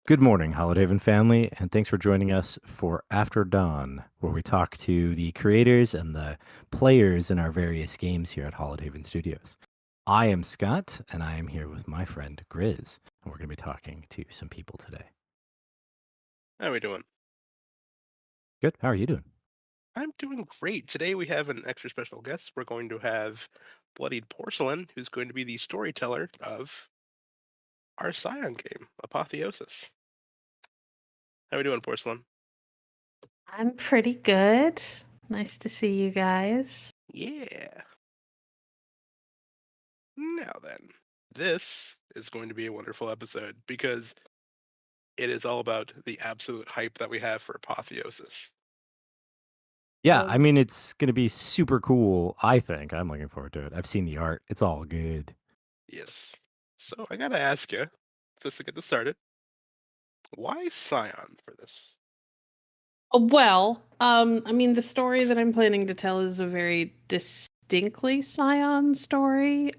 Good morning, Hallowed Haven family, and thanks for joining us for After Dawn, where we talk to the creators and the players in our various games here at Hallowed Haven Studios. I am Scott, and I am here with my friend Grizz, and we're going to be talking to some people today. How are we doing? Good. How are you doing? I'm doing great. Today we have an extra special guest. We're going to have Bloodied Porcelain, who's going to be the storyteller of our Scion game, Apotheosis. How are we doing, Porcelain? I'm pretty good. Nice to see you guys. Yeah. Now then, this is going to be a wonderful episode because it is all about the absolute hype that we have for Apotheosis. Yeah, I Um, mean, it's going to be super cool, I think. I'm looking forward to it. I've seen the art. It's all good. Yes. So I gotta ask you, just to get this started, why Scion for this? I mean, the story that I'm planning to tell is a very distinctly Scion story.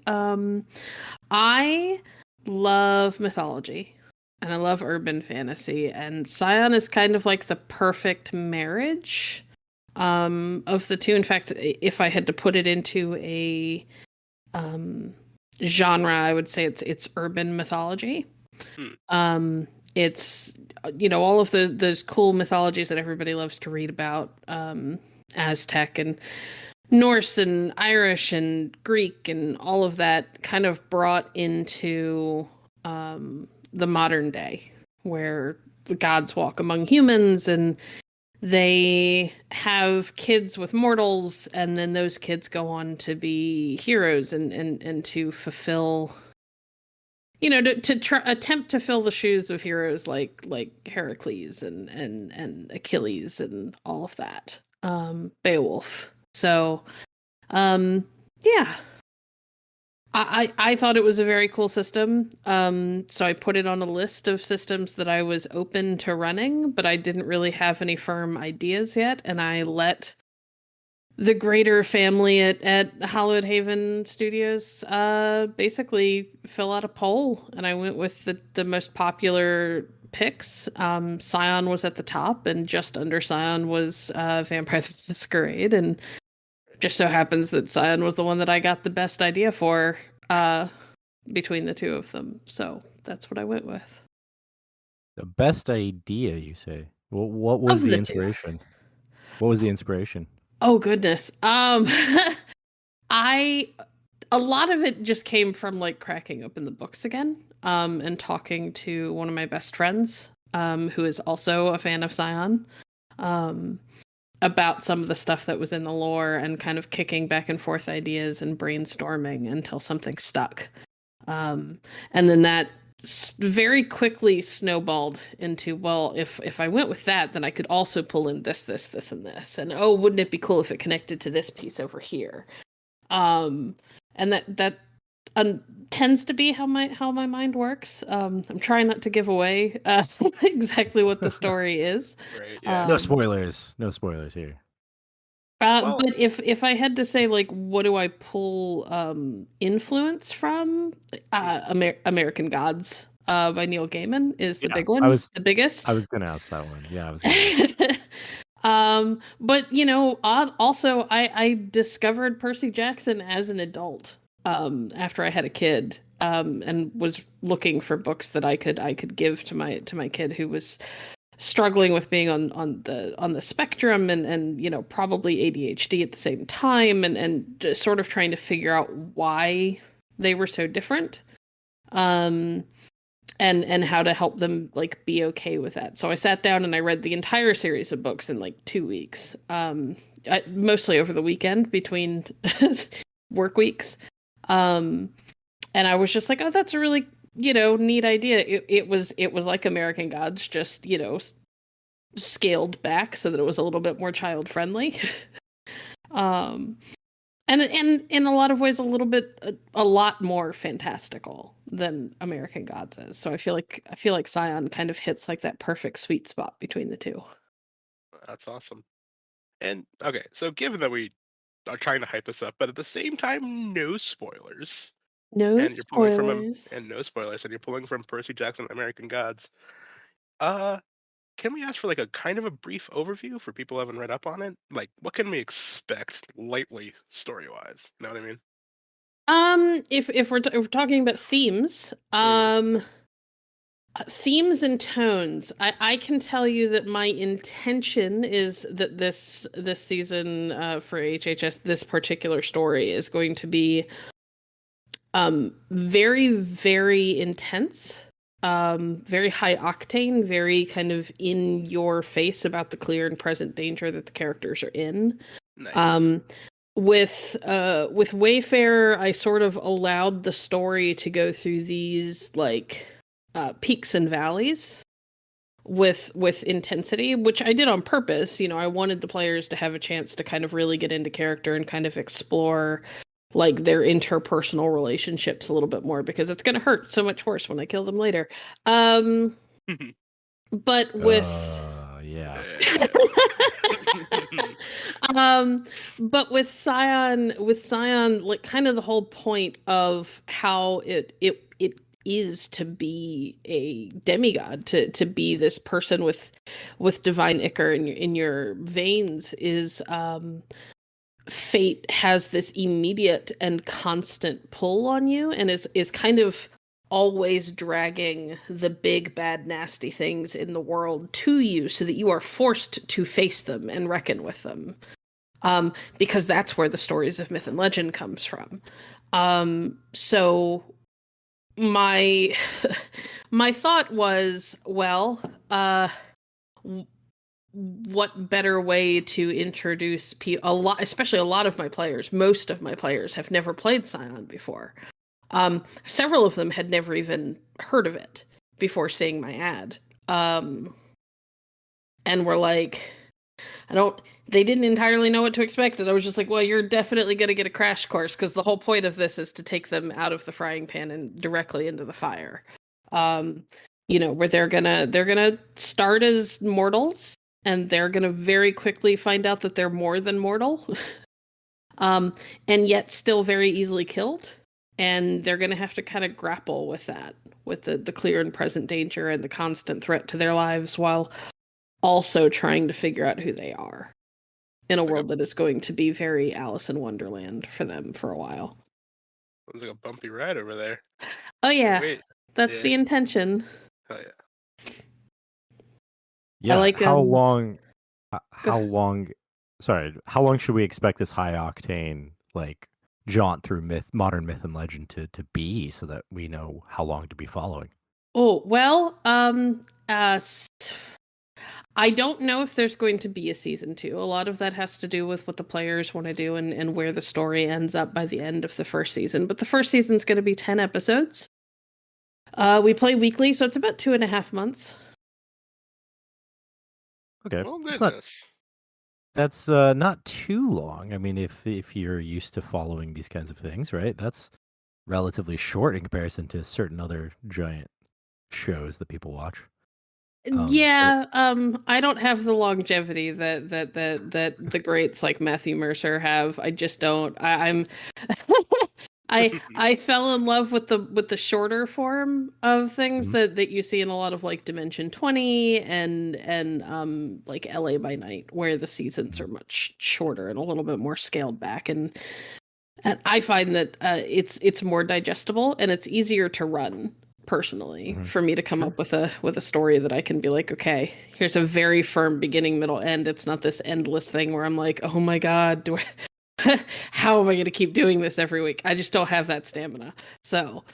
I love mythology and I love urban fantasy, and Scion is kind of like the perfect marriage of the two. In fact, if I had to put it into a um, genre, I would say it's urban mythology. Hmm. It's all of those cool mythologies that everybody loves to read about, Aztec and Norse and Irish and Greek and all of that kind of brought into the modern day, where the gods walk among humans and they have kids with mortals, and then those kids go on to be heroes and to fulfill, attempt to fill the shoes of heroes like Heracles and Achilles and all of that. Beowulf. So, um, yeah, I thought it was a very cool system. So I put it on a list of systems that I was open to running, but I didn't really have any firm ideas yet, and I let the greater family at Hallowed Haven Studios basically fill out a poll, and I went with the most popular picks. Scion was at the top, and just under Scion was Vampire the Masquerade, and just so happens that Scion was the one that I got the best idea for between the two of them. So that's what I went with. The best idea, you say? Well, what was Of the the two. inspiration? What was the inspiration? Oh goodness. I a lot of it just came from like cracking open the books again, and talking to one of my best friends, who is also a fan of Scion, um, about some of the stuff that was in the lore, and kind of kicking back and forth ideas and brainstorming until something stuck. And then that very quickly snowballed into, well, if I went with that, then I could also pull in this, and this, and oh, wouldn't it be cool if it connected to this piece over here? um and that tends to be how my mind works. I'm trying not to give away exactly what the story is. Right, yeah. No um spoilers. No spoilers here. Well, but if I had to say, like, what do I pull influence from, mhm. American Gods by Neil Gaiman is the Yeah, big I one, was the I biggest. was gonna ask that one. Yeah, I was gonna ask. But also I discovered Percy Jackson as an adult, after I had a kid, and was looking for books that I could give to my kid who was struggling with being on the spectrum, and probably ADHD at the same time, and just sort of trying to figure out why they were so different. Um and how to help them like be okay with that. So I sat down and I read the entire series of books in like 2 weeks, mostly over the weekend between work weeks. Um, and I was just like, oh, that's a really neat idea. It was like American Gods, just scaled back so that it was a little bit more child friendly. um, and in a lot of ways a lot more fantastical than American Gods is. So I feel like Scion kind of hits like that perfect sweet spot between the two. That's awesome. And okay, so given that we are trying to hype this up, but at the same time, no spoilers, No and you're pulling from spoilers. and no spoilers, and you're pulling from Percy Jackson, American Gods. Can we ask for like a kind of a brief overview for people who haven't read up on it? Like, what can we expect lightly story-wise? You know what I mean? If we're talking about themes, Mm, themes and tones, I can tell you that my intention is that this season for HHS, this particular story is going to be very, very intense, very high octane, very kind of in your face about the clear and present danger that the characters are in. nice. Um, with Wayfarer, I sort of allowed the story to go through these like peaks and valleys with intensity, which I did on purpose. You know, I wanted the players to have a chance to kind of really get into character and kind of explore like their interpersonal relationships a little bit more because it's going to hurt so much worse when I kill them later. Um, but with Yeah. um but with Scion like kind of the whole point of how it is to be a demigod, to be this person with divine ichor in your veins is fate has this immediate and constant pull on you and is kind of always dragging the big bad nasty things in the world to you so that you are forced to face them and reckon with them, because that's where the stories of myth and legend comes from. So my my thought was, well, what better way to introduce a lot, especially a lot of my players, most of my players have never played Scion before. Several of them had never even heard of it before seeing my ad. And were like, they didn't entirely know what to expect. And I was just like, well, you're definitely going to get a crash course because the whole point of this is to take them out of the frying pan and directly into the fire. Where they're gonna start as mortals and they're gonna very quickly find out that they're more than mortal, and yet still very easily killed. And they're gonna have to kind of grapple with that, with the clear and present danger and the constant threat to their lives, while also trying to figure out who they are in a world that is going to be very Alice in Wonderland for them for a while. It was like a bumpy ride over there. Oh yeah, Wait, that's the intention. Oh yeah. Yeah. I like how long? Sorry, how long should we expect this high octane like jaunt through modern myth and legend to be, so that we know how long to be following? Oh well, I don't know if there's going to be a season 2. A lot of that has to do with what the players want to do and where the story ends up by the end of the first season. But the first season's going to be 10 episodes. We play weekly, so it's about 2.5 months. Okay, Oh goodness. That's not too long. I mean, if you're used to following these kinds of things, right? That's relatively short in comparison to certain other giant shows that people watch. Yeah, I don't have the longevity that the greats like Matthew Mercer have. I just don't. I'm I fell in love with the shorter form of things that you see in a lot of like Dimension 20 and like LA by Night, where the seasons are much shorter and a little bit more scaled back, and I find that it's more digestible and it's easier to run personally for me to come up with a story that I can be like, okay, here's a very firm beginning, middle, end. It's not this endless thing where I'm like, oh my god, how am I going to keep doing this every week? I just don't have that stamina. So,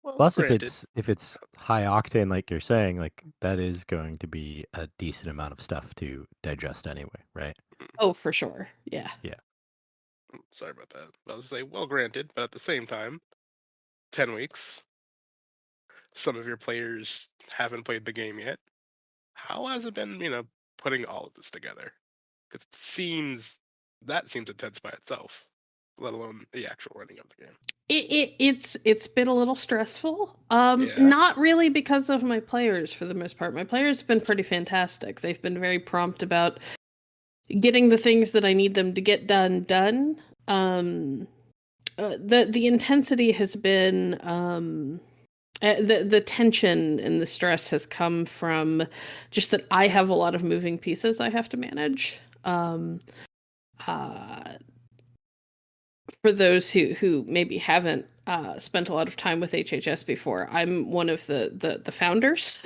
well, plus, granted. if it's high octane, like you're saying, like that is going to be a decent amount of stuff to digest anyway, right? Oh, for sure, yeah. Sorry about that. I was say, well, granted, but at the same time, 10 weeks. Some of your players haven't played the game yet. How has it been, putting all of this together? Because that seems intense by itself, let alone the actual running of the game. It's been a little stressful. Yeah. Not really because of my players for the most part. My players have been pretty fantastic. They've been very prompt about getting the things that I need them to get done. The intensity has been The tension and the stress has come from just that I have a lot of moving pieces I have to manage. Uh, for those who maybe haven't spent a lot of time with HHS before, I'm one of the founders.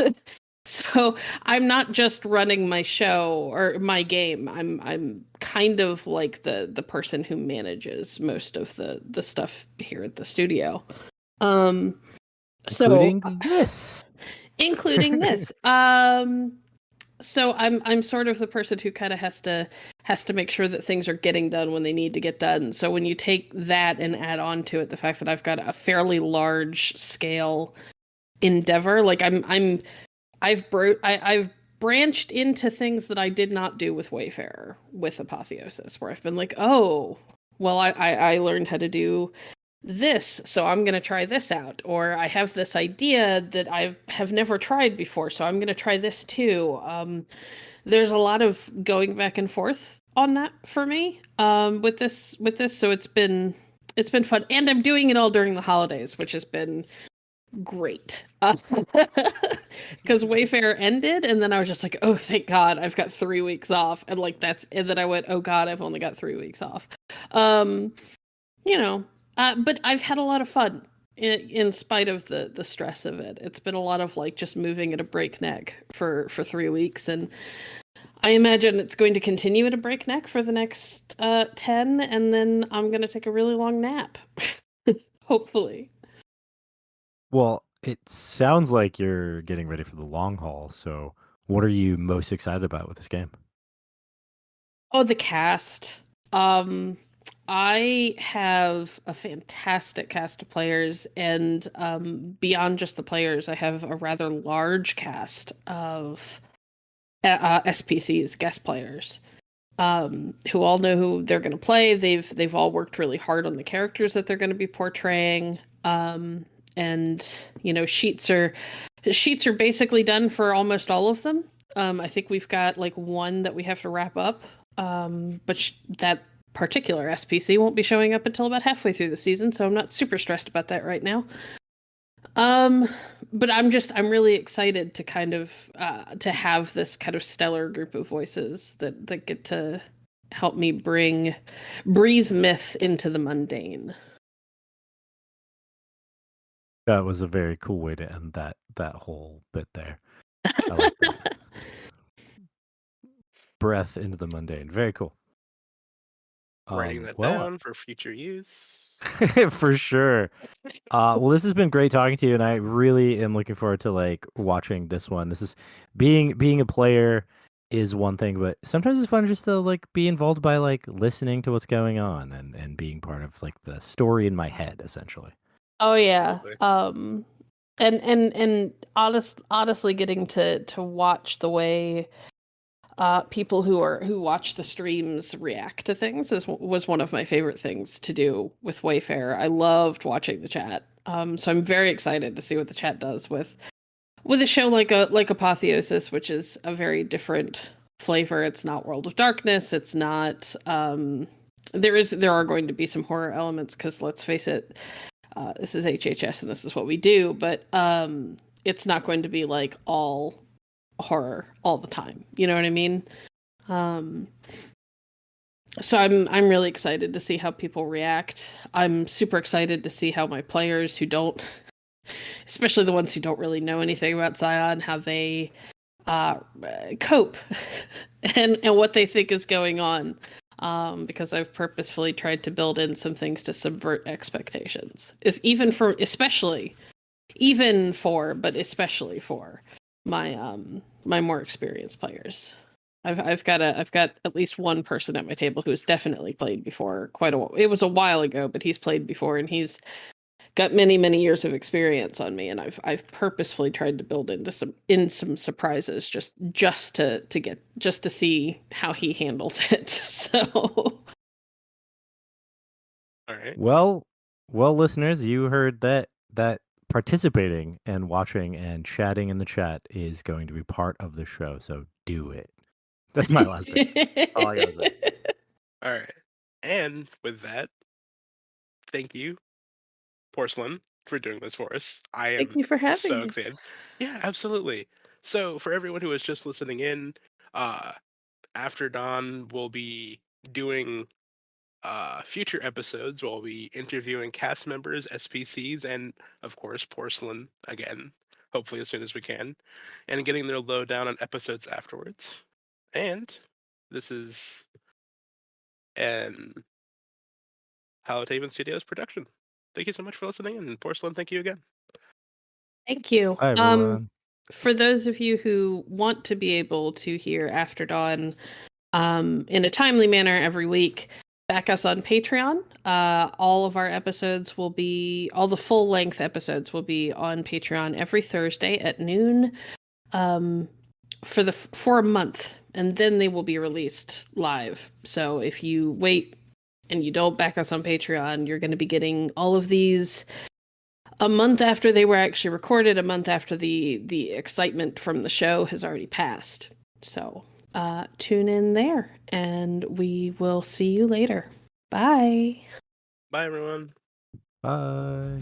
So I'm not just running my show or my game. I'm kind of like the person who manages most of the stuff here at the studio. Um, Including so this. including this. So I'm sort of the person who kind of has to make sure that things are getting done when they need to get done. So when you take that and add on to it the fact that I've got a fairly large scale endeavor, like I've branched into things that I did not do with Wayfarer with Apotheosis, where I've been like, oh, well, I learned how to do this, so I'm going to try this out. Or I have this idea that I have never tried before, so I'm going to try this too. There's a lot of going back and forth on that for me with this. So it's been fun, and I'm doing it all during the holidays, which has been great. Because Wayfair ended, and then I was just like, oh, thank God, I've got 3 weeks off, and like and then I went, oh God, I've only got 3 weeks off. You know, but I've had a lot of fun in spite of the stress of it. It's been a lot of like just moving at a breakneck for 3 weeks, and I imagine it's going to continue at a breakneck for the next 10, and then I'm going to take a really long nap. Hopefully. Well, it sounds like you're getting ready for the long haul. So, what are you most excited about with this game? Oh, the cast. I have a fantastic cast of players, and beyond just the players, I have a rather large cast of SPCs, guest players, who all know who they're going to play. They've all worked really hard on the characters that they're going to be portraying. And you know, sheets are basically done for almost all of them. I think we've got like one that we have to wrap up. But that particular SPC won't be showing up until about halfway through the season, so I'm not super stressed about that right now. But I'm really excited to kind of to have this kind of stellar group of voices that get to help me breathe myth into the mundane. That was a very cool way to end that whole bit there. I like that. Breath into the mundane. Very cool. Writing that down for future use. For sure. Well, this has been great talking to you, and I really am looking forward to like watching this one. This is being a player is one thing, but sometimes it's fun just to like be involved by like listening to what's going on and being part of like the story in my head, essentially. Oh yeah. Absolutely. And honestly getting to watch the way people who watch the streams react to things was one of my favorite things to do with Wayfair. I loved watching the chat. So I'm very excited to see what the chat does with a show like Apotheosis, which is a very different flavor. It's not World of Darkness. It's not. There are going to be some horror elements because let's face it, this is HHS and this is what we do. But it's not going to be like all horror all the time. You know what I mean? So I'm really excited to see how people react. I'm super excited to see how my players who don't, especially the ones who don't really know anything about Scion, how they cope and what they think is going on. Because I've purposefully tried to build in some things to subvert expectations. Especially for my my more experienced players. I've got at least one person at my table who has definitely played before. It was a while ago, but he's played before and he's got many years of experience on me, and I've purposefully tried to build into some surprises just to see how he handles it. So All right. Well, listeners, you heard that participating and watching and chatting in the chat is going to be part of the show. So do it. That's my last bit. All I gotta say. All right. And with that, thank you, Porcelain, for doing this for us. I am Thank you for having so me. excited. Yeah, absolutely. So for everyone who is just listening in, After Dawn will be doing future episodes. We'll be interviewing cast members, SPCs, and of course Porcelain again, hopefully as soon as we can, and getting their lowdown on episodes afterwards. And this is an Hallowed Haven Studios production. Thank you so much for listening, and Porcelain, thank you again. Thank you. Bye, everyone. For those of you who want to be able to hear After Dawn in a timely manner every week, back us on Patreon. All of our episodes will be, all the full length episodes will be on Patreon every Thursday at noon for a month, and then they will be released live. So if you wait and you don't back us on Patreon, you're going to be getting all of these a month after they were actually recorded, a month after the excitement from the show has already passed. So tune in there, and we will see you later. Bye. Bye, everyone. Bye.